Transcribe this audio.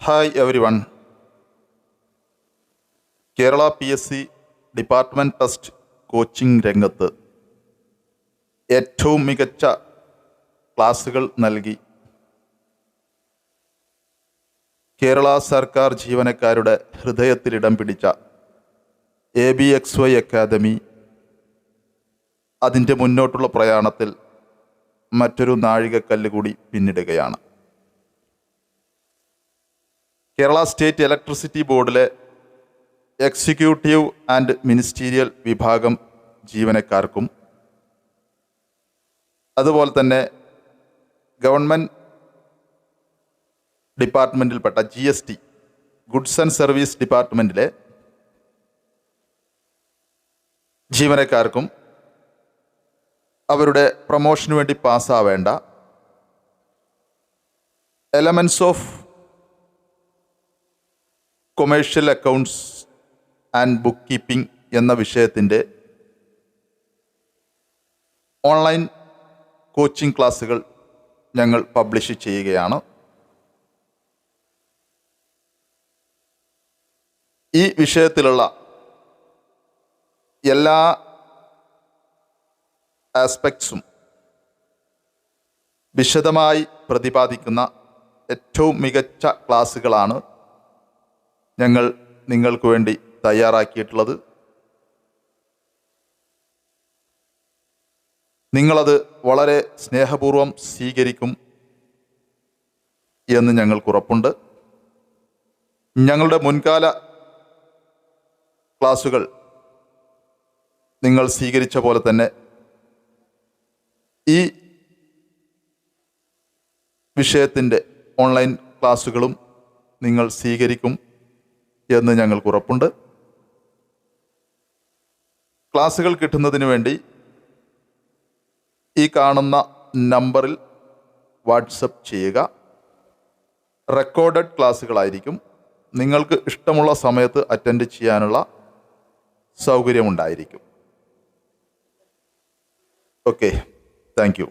Hi every one. Kerala PSC department test coaching രംഗത്ത് ഏറ്റവും മികച്ച ക്ലാസുകൾ നൽകി കേരള സർക്കാർ ജീവനക്കാരുടെ ഹൃദയത്തിലിടം പിടിച്ച ABXY അക്കാദമി അതിൻ്റെ മുന്നോട്ടുള്ള പ്രയാണത്തിൽ മറ്റൊരു നാഴികക്കല്ല് കൂടി പിന്നിടുകയാണ്. കേരള സ്റ്റേറ്റ് ഇലക്ട്രിസിറ്റി ബോർഡിലെ എക്സിക്യൂട്ടീവ് ആൻഡ് മിനിസ്റ്റീരിയൽ വിഭാഗം ജീവനക്കാർക്കും അതുപോലെ തന്നെ ഗവൺമെൻറ് ഡിപ്പാർട്ട്മെൻറ്റിൽപ്പെട്ട GST ഗുഡ്സ് ആൻഡ് സർവീസ് ഡിപ്പാർട്ട്മെൻറ്റിലെ ജീവനക്കാർക്കും അവരുടെ പ്രൊമോഷന് വേണ്ടി പാസ്സാവേണ്ട elements of commercial accounts and book keeping എന്ന വിഷയത്തിൻ്റെ ഓൺലൈൻ കോച്ചിങ് ക്ലാസ്സുകൾ ഞങ്ങൾ പബ്ലിഷ് ചെയ്യുകയാണ്. ഈ വിഷയത്തിലുള്ള എല്ലാ ആസ്പെക്ട്സും വിശദമായി പ്രതിപാദിക്കുന്ന ഏറ്റവും മികച്ച ക്ലാസ്സുകളാണ് ഞങ്ങൾ നിങ്ങൾക്ക് വേണ്ടി തയ്യാറാക്കിയിട്ടുള്ളത്. നിങ്ങളത് വളരെ സ്നേഹപൂർവം സ്വീകരിക്കും എന്ന് ഞങ്ങൾക്ക് ഉറപ്പുണ്ട്. ഞങ്ങളുടെ മുൻകാല ക്ലാസുകൾ നിങ്ങൾ സ്വീകരിച്ച പോലെ തന്നെ ഈ വിഷയത്തിൻ്റെ ഓൺലൈൻ ക്ലാസുകളും നിങ്ങൾ സ്വീകരിക്കും എന്ന് ഞങ്ങൾക്ക് ഉറപ്പുണ്ട്. ക്ലാസുകൾ കിട്ടുന്നതിന് വേണ്ടി ഈ കാണുന്ന നമ്പറിൽ വാട്സപ്പ് ചെയ്യുക. റെക്കോർഡഡ് ക്ലാസ്സുകളായിരിക്കും. നിങ്ങൾക്ക് ഇഷ്ടമുള്ള സമയത്ത് അറ്റൻഡ് ചെയ്യാനുള്ള സൗകര്യമുണ്ടായിരിക്കും. Okay, thank you.